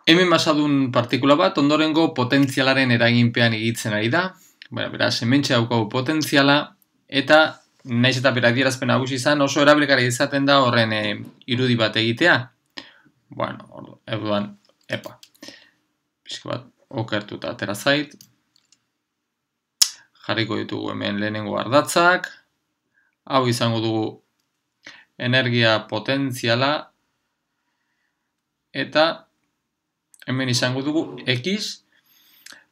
Hemen basadun partikula bat, ondorengo potentzialaren eraginpean egitzen ari da. Beraz, hementxe daukagu potentziala, eta naiz eta bera adierazpen nagusi izan, oso erabilgarria izaten da horren irudi bat egitea. Orduan, pixka bat okertuta atera zait. Jarriko ditugu hemen lehenengo ardatzak. Hau izango dugu energia potentziala, eta hemen izango dugu X.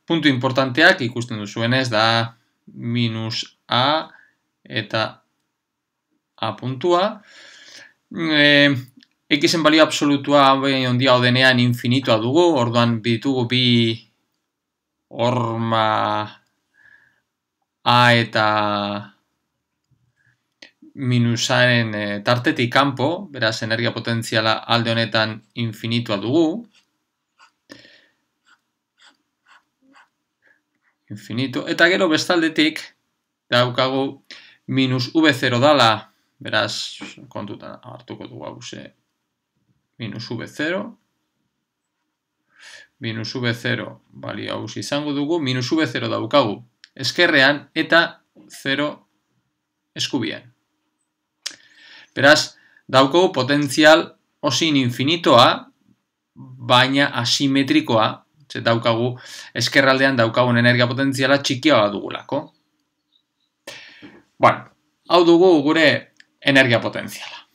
Puntu importanteak ikusten duzuenez da minus A eta A puntua. Xen balio absolutua ondia odenean infinitua dugu, orduan ditugu bi horma A eta minusaren tartetik kanpo, beraz energia potentziala alde honetan infinitua dugu. Infinito. Eta gero bestaldetik daukagu minus V0 dala, beraz kontutan hartuko dugu hause minus V0. Minus V0 balio haus izango dugu, minus V0 daukagu eskerrean eta 0 eskubian. Beraz, daukagu potentzial osin infinitoa, baina asimetrikoa, daukagu eskerraldean daukagun energia potentziala txikia dugulako. Hau dugu gure energia potentziala.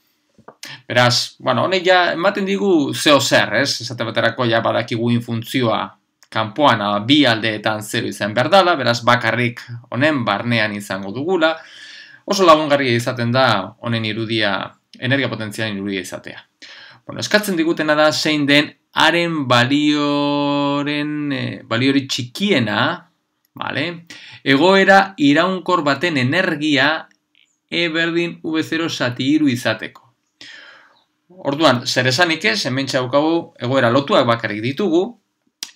Beraz, honek ja ematen digu zeo zer, esate baterako ja badakigu infuntzioa kanpoan bi aldeetan 0 izan behar dela, beraz bakarrik honen barnean izango dugula. Oso lagungarria izaten da honen irudia, energia potentzialen irudia izatea. Eskatzen digutena da zein den haren baliori txikiena, egoera iraunkor baten energia E berdin V0 zati 3 izateko. Orduan, zer esanik ez, hemen txaukagu egoera lotuak bakarrik ditugu,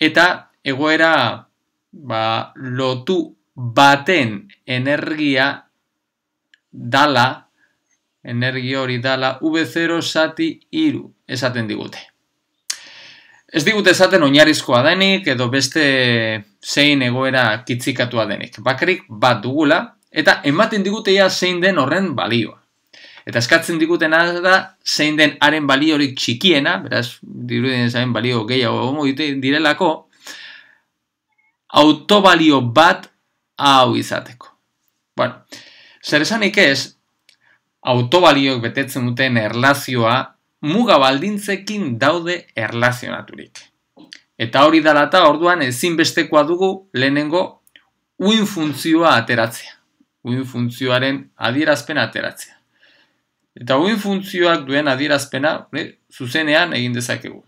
eta egoera lotu baten energia dala, energia hori dala V0 zati 3 esaten digute. Ez digute esaten oinarrizkoa denik edo beste zein egoera kitzikatua denik. Bakarrik bat dugula eta ematen digutea zein den horren balioa. Eta eskatzen digutena da zein den haren baliorik txikiena, beraz, dirudien zain balio gehiago gongo direlako, autobalio bat hau izateko. Zer esanik ez, autobalioek betetzen duten erlazioa muga baldintzekin daude erlazionaturik. Eta hori dela eta orduan ezinbestekoa dugu lehenengo uin funtzioa ateratzea. Uin funtzioaren adierazpena ateratzea. Eta uin funtzioak duen adierazpena zuzenean egin dezakegu.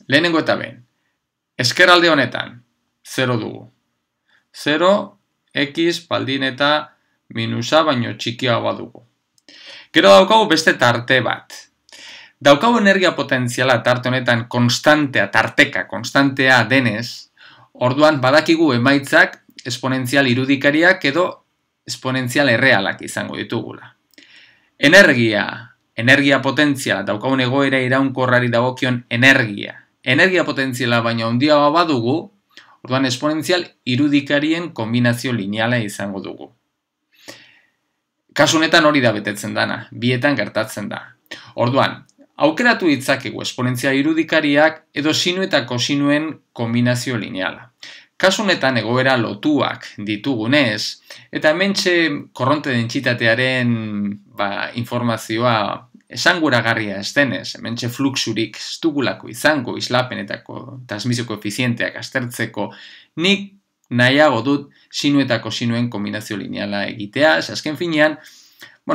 Lehenengo eta behin. Eskerralde honetan 0 dugu. 0, X baldin eta minusa baino txikiagoa dugu. Gero daukagu beste tarte bat. Daukagu energia potentziala tarte honetan konstantea denez, orduan badakigu emaitzak esponentzial irudikariak edo esponentzial errealak izango ditugula. Energia potentziala daukagun egoera iraunkorrari dagokion energia potentziala baina handiagoa badugu, orduan esponentzial irudikarien kombinazio lineala izango dugu. Kasu honetan hori da betetzen dana, bietan gertatzen da. Orduan, aukeratu ditzakegu esponentzial irudikariak edo sinu eta kosinuen kombinazio lineala. Kasu honetan egoera lotuak ditugunez, eta hementxe korronte dentsitatearen informazioa esanguragarria ez denez, hementxe fluxurik ez dugulako izango islapenetako transmisio koefizienteak aztertzeko, nik nahiago dut sinu eta kosinuen kombinazio lineala egitea, azken finean,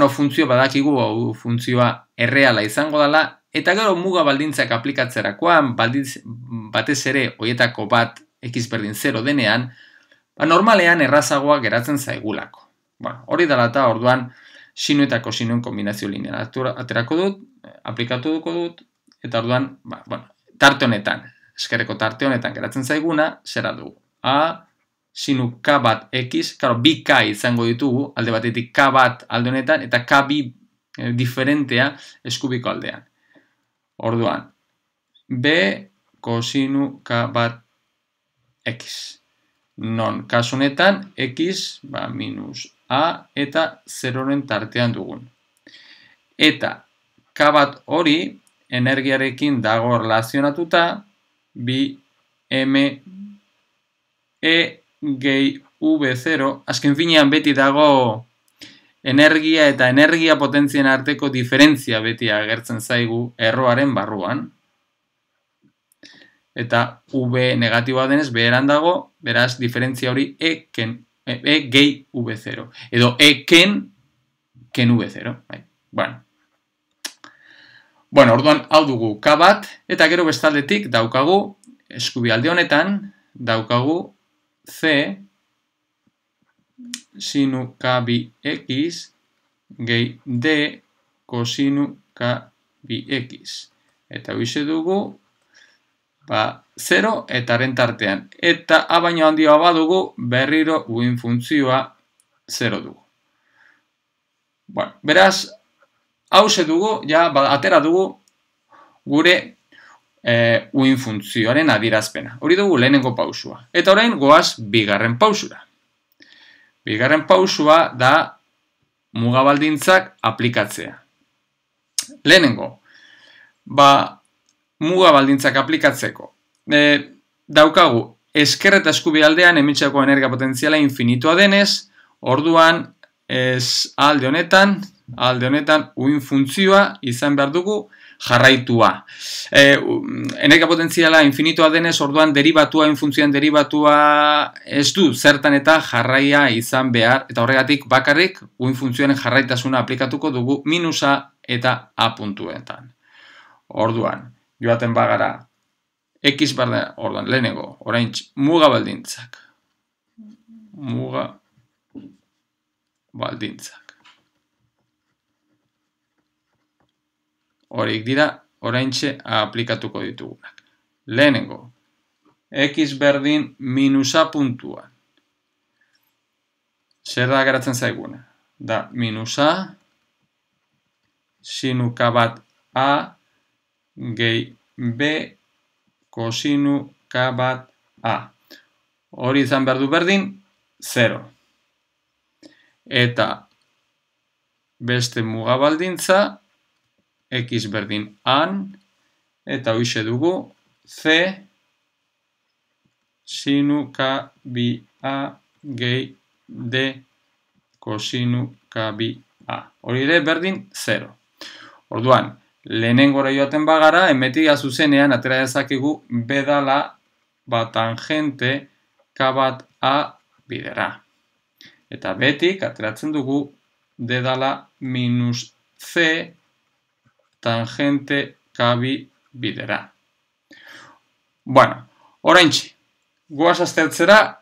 funtzio badakigu, funtzioa erreala izango dela, eta gero muga baldintzak aplikatzerakoan, batez ere horietako bat X berdin 0 denean, normalean errazagoa geratzen zaigulako. Hori dela eta orduan sinu eta kosinuen kombinazio lineala aterako dut, aplikatuko dut, eta orduan, tarte honetan, eskerreko tarte honetan geratzen zaiguna, zera dugu. A, sinu K bat X, bi K izango ditugu, alde batetik K bat alde honetan, eta K bi diferentea eskubiko aldean. Orduan, B kosinu k bat x. Non, kasu honetan, x minus a eta 0-ren tartean dugun. Eta k bat hori energiarekin dago erlazionatuta bi m e gehi v0, azken finean beti dago energia eta energia potentzien arteko diferentzia beti agertzen zaigu erroaren barruan. Eta v negatiboa denez beheran dago, beraz diferentzia hori e gehi v0. Edo e ken v0. Bueno, orduan hau dugu k bat, eta gero bestaldetik daukagu, eskubialde honetan, daukagu c sinu k bi x gehi d kosinu k bi x. Eta hoize dugu 0 eta ren tartean. Eta a baino handia badugu berriro uin funtzioa 0 dugu. Bueno, beraz, hauze dugu, atera dugu gure uin funtzioaren adierazpena. Hori dugu lehenengo pausua. Eta orain goaz bigarren pausura. Bigarren pausua da mugabaldintzak aplikatzea. Lehenengo, mugabaldintzak aplikatzeko. Daukagu, esker eta eskubialdean emitxako energia potentziala infinitua denez, orduan alde honetan uin funtzioa izan behar dugu jarraitua. Energia potentziala infinitua denez, orduan derivatua, infuntzioan derivatua ez du zertan eta jarraia izan behar, eta horregatik bakarrik uin funtzioaren jarraitasuna aplikatuko dugu minusa eta a puntuetan. Orduan, joaten bagara, x barda, orduan, lehenengo, orain mugabaldintzak. Mugabaldintzak. Horik dira, oraintxe aplikatuko ditugunak. Lehenengo, x berdin minusa puntuan. Zer da geratzen zaiguna? Da minusa sinu k bat a gehi b kosinu k bat a. Hori izan behar du berdin 0. Eta beste mugabaldintza x berdin an, eta hoize dugu c sinu k bi a gehi d kosinu k bi a. Hori ere berdin 0. Orduan, lehenengora joaten bagara, emetia zuzenean atera dezakegu bedala tangente k bat a bidera. Eta betik ateratzen dugu dedala minus c tangente k bi bidera. Bueno, oraintxe, goaz aztertzera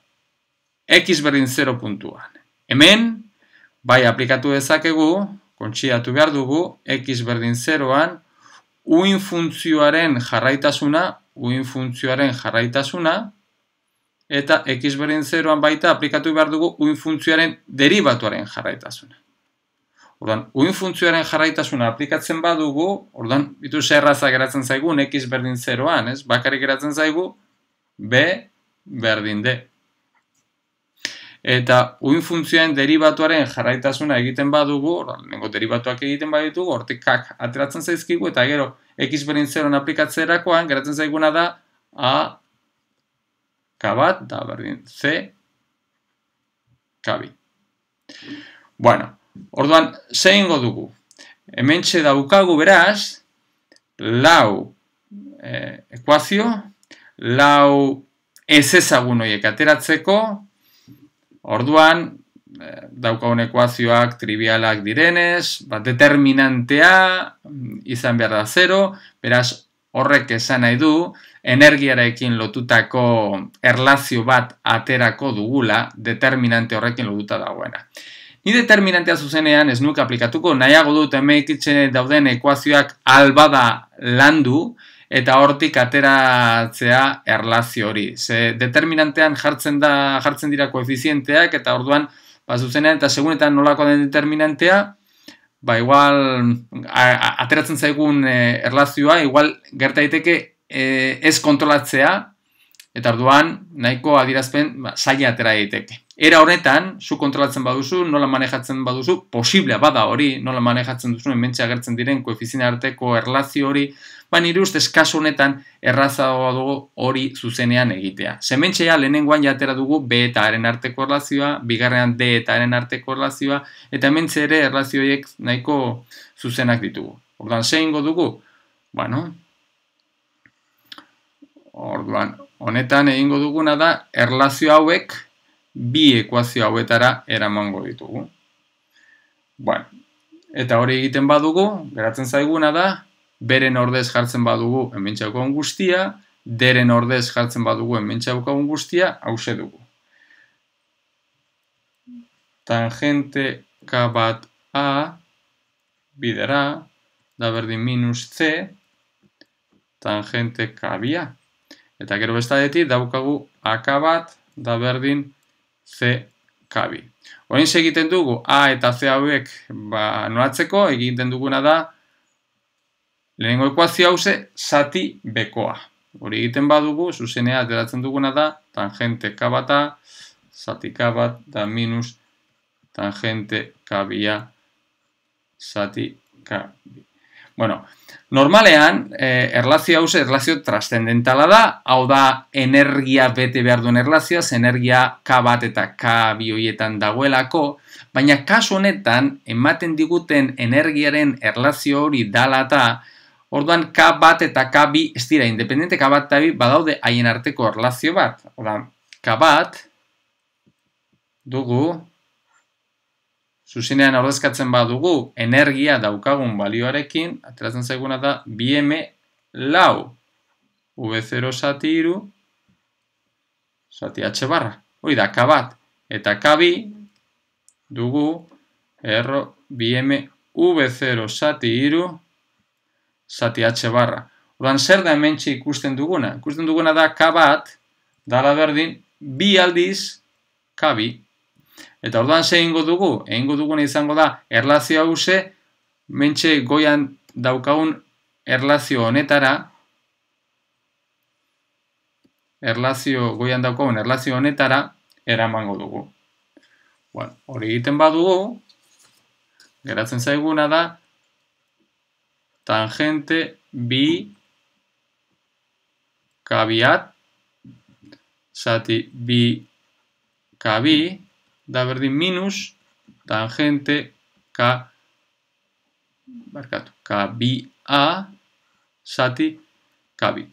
x berdin 0 puntuan. Hemen, bai aplikatu dezakegu, kontsiatu behar dugu, x berdin 0an, uin funtzioaren jarraitasuna, eta x berdin 0an baita aplikatu behar dugu uin funtzioaren derivatuaren jarraitasuna. Orduan, uin funtzioaren jarraitasuna aplikatzen badugu, orduan, bitu zerraza geratzen zaigun x berdin 0an, ez? Bakarrik geratzen zaigu b berdin d. Eta uin funtzioaren derivatuaren jarraitasuna egiten badugu, nengo derivatuak egiten baditugu, hortik kak ateratzen zaizkigu, eta gero x berdin 0an aplikatzerakoan geratzen zaiguna da a k bat, da berdin c k bi. Bueno, orduan, zeingo dugu? Hementxe daukagu beraz, lau ekuazio, lau ez ezagun horiek ateratzeko, orduan, daukagun ekuazioak trivialak direnez, determinantea izan behar da 0, beraz horrek esan nahi du, energiarekin lotutako erlazio bat aterako dugula, determinante horrekin lotuta dagoena. Ni determinantea zuzenean ez nuke aplikatuko, nahiago dut hemen dauden ekuazioak albada landu, eta hortik ateratzea erlazio hori. Ze determinantean jartzen dira koefizienteak, eta orduan, zuzenean eta segunetan nolako den determinantea, igual ateratzen zaigun erlazioa, igual gerta daiteke ez kontrolatzea, eta orduan nahiko adierazpen zaila atera daiteke. Era honetan, zu kontrolatzen baduzu, nola manejatzen baduzu, posiblea bada hori, nola manejatzen duzu, hementxe agertzen diren koefizien arteko erlazio hori, nire ustez kasu honetan errazagoa dugu hori zuzenean egitea. Hementxea lehenengoan jatera dugu B eta A-ren arteko erlazioa, bigarrean D eta A-ren arteko erlazioa, eta hementxe ere erlazioiek nahiko zuzenak ditugu. Orduan, zein dugu? Orduan, honetan egingo duguna da, erlazio hauek bi ekuazio hauetara eramango ditugu. Eta hori egiten badugu, geratzen zaiguna da, beren ordez jartzen badugu hementxaukagun guztia, deren ordez jartzen badugu hementxaukagun guztia, hause dugu. Tangente K bat A bidera, da berdin minus C, tangente K bi A. Eta gero bestadetik daukagu AK bat, da berdin C K bi. Horein egiten dugu A eta C hauek nolatzeko, egiten duguna da, lehenengo ekuazio hause zati bekoa. Hori egiten badugu, zuzenea ateratzen duguna da, tangente K bat A, zati K bat, da minus tangente K bi A, zati K bi. Normalean, erlazio hause erlazio trascendentala da, hau da energia bete behar duen erlazioa, energia K bat eta K bi horietan dagoelako, baina kasu honetan, ematen diguten energiaren erlazio hori dala eta, orduan K bat eta K bi ez dira, independente K bat eta bi badaude haien arteko erlazio bat. Orduan, K bat dugu, zuzenean ordezkatzen badugu energia daukagun balioarekin, ateratzen zaiguna da, BM lau V0 zati iru, zati H barra. Hori da, K bat. Eta K bi dugu erro BM V0 zati iru, zati H barra. Orduan, zer da hementxe ikusten duguna? Ikusten duguna da K bat, dala berdin, bi aldiz K bi. Eta orduan ze egingo dugu? Egingo duguna izango da, erlazio hause, mentxe goian daukagun erlazio honetara, eramango dugu. Hori egiten badugu, geratzen zaiguna da, tangente bi K biat, zati bi K bi, da berdin minus tangente K bi A zati K bi.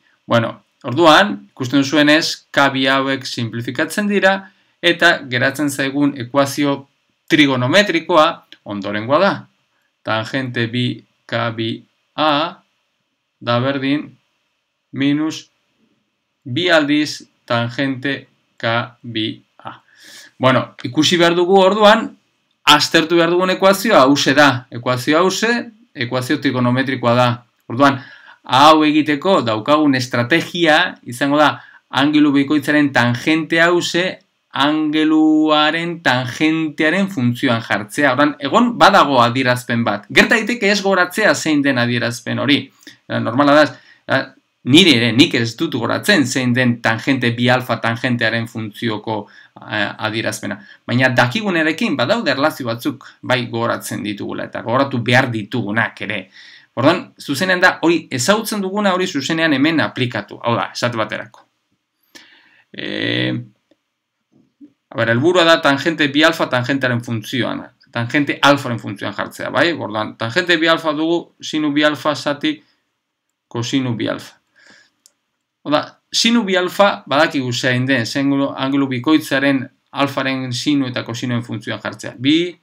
Orduan, ikusten duzuenez, K bi hauek simplifikatzen dira, eta geratzen zaigun ekuazio trigonometrikoa ondorengoa da. Tangente bi K bi A da berdin minus bi aldiz tangente K bi A. Ikusi behar dugu orduan, aztertu behar dugun ekuazioa hause da. Ekuazio hause, ekuazio trigonometrikoa da. Orduan, hau egiteko daukagun estrategia izango da, angelu bikoitzaren tangente hause, angeluaren tangentearen funtzioan jartzea. Orduan, egon badago adierazpen bat. Gerta daiteke ez goratzea zein den adierazpen hori. Normala da, nik ez dut goratzen zein den tangente bi alfa tangentearen funtzioko adierazpena. Baina dakigunerekin badaude erlazio batzuk bai goratzen ditugula eta gogoratu behar ditugunak ere. Orduan, zuzenean da, hori ezagutzen duguna hori zuzenean hemen aplikatu. Hau da, esate baterako. Helburua da tangente bi alfa tangentearen funtzioan. Tangente alfaren funtzioan jartzea, bai? Orduan, tangente bi alfa dugu sinu bi alfa zati kosinu bi alfa. Oda, sinu bi alfa badakigu zein den, angelu bikoitzaren alfaren sinu eta kosinuen funtzioan jartzea. Bi,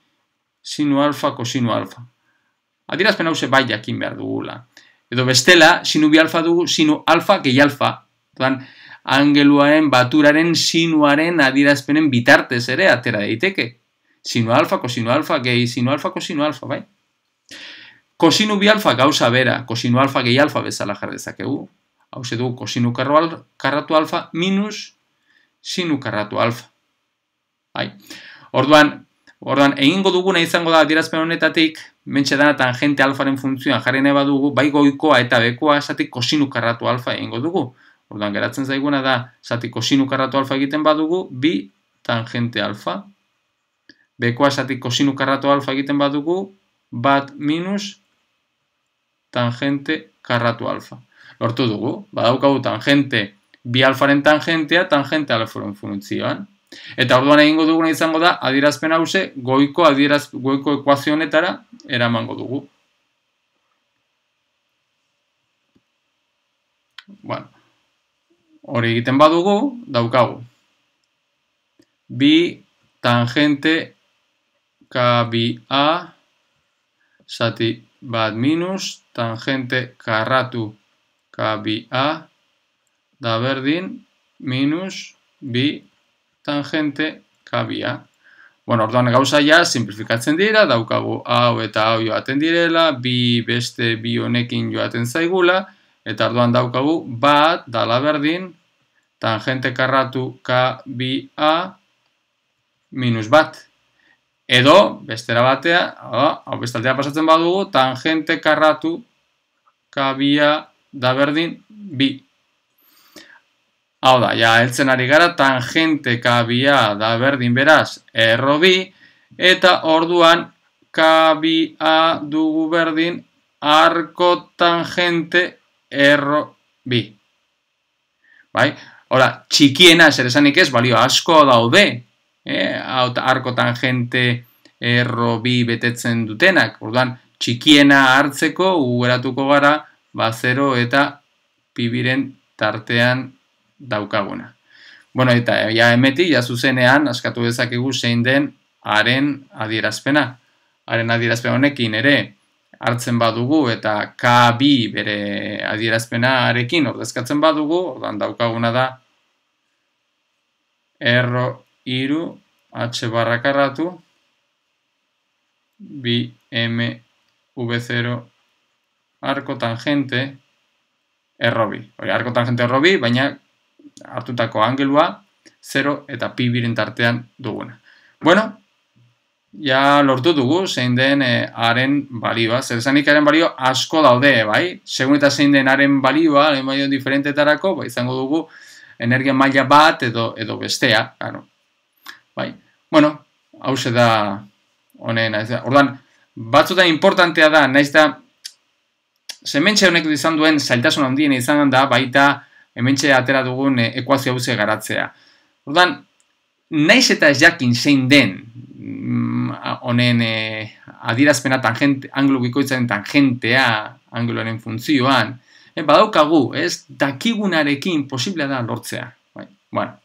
sinu alfa, kosinu alfa. Adierazpen hause bai jakin behar dugula. Edo bestela, sinu bi alfa dugu, sinu alfa gehi alfa. Odan, angeluaren baturaren sinuaren adierazpenen bitartez ere atera daiteke. Sinu alfa, kosinu alfa, gehi sinu alfa, kosinu alfa, bai? Kosinu bi alfa gauza bera, kosinu alfa gehi alfa bezala jar dezakegu. Hauze dugu kosinu karratu alfa minus sinu karratu alfa. Orduan, egingo duguna izango da adierazpen honetatik, mentxe dana tangente alfaren funtzioan jarri nahi badugu, bai goikoa eta bekoa zati kosinu karratu alfa egingo dugu. Orduan, geratzen zaiguna da, zati kosinu karratu alfa egiten badugu, bi tangente alfa. Bekoa zati kosinu karratu alfa egiten badugu, bat minus tangente karratu alfa. Lortu dugu, badaukagu tangente bi alfaren tangentea, tangente alfaren funtzioan. Eta orduan egingo duguna izango da, adierazpen hause, goiko ekuazio honetara eramango dugu. Bueno, hori egiten badugu, daukagu. Bi tangente K2A zati bat minus tangente karratu K2A da berdin minus bi tangente K2A. Bueno, orduan gauza ja simplifikatzen dira, daukagu hau eta hau joaten direla, bi beste bi honekin joaten zaigula, eta orduan daukagu bat dala berdin tangente karratu K2A minus bat. Edo, bestera batea, hau bestaldea pasatzen badugu, tangente karratu K2A da berdin bi. Hau da, ja, heltzen ari gara, tangente K2A da berdin beraz, erro bi, eta orduan K2A dugu berdin, arko tangente erro bi. Bai? Hora, txikiena zer esanik ez, balio asko daude, arko tangente erro bi betetzen dutenak. Orduan, txikiena hartzeko, geratuko gara, 0 eta pibiren tartean daukaguna. Bueno, eta ja hemetik, ja zuzenean, askatu dezakegu zein den haren adierazpena. Haren adierazpen honekin ere hartzen badugu eta K2 bere adierazpenarekin ordezkatzen badugu, orduan daukaguna da erro iru h barra karratu bi m v0 arko tangente erro bi. Hori, arko tangente erro bi, baina hartutako angelua 0 eta pi biren tartean duguna. Bueno, ja lortu dugu zein den haren balioa. Zer esanik haren balio asko daude, bai? Segun eta zein den haren balioa, haren balio diferentetarako, izango dugu energia maila bat edo bestea, claro. Bai? Bueno, hause da honen, ordan, batzutan importantea da, naiz da, hementxe honek izan duen zailtasun handien izan da, baita hementxe atera dugun ekuazio hause garatzea. Ordan, naiz eta ez jakin zein den honen adierazpena anglo bikoitzaren tangentea angeloaren funtzioan, badaukagu, ez, dakigunarekin posiblea da lortzea. Bueno,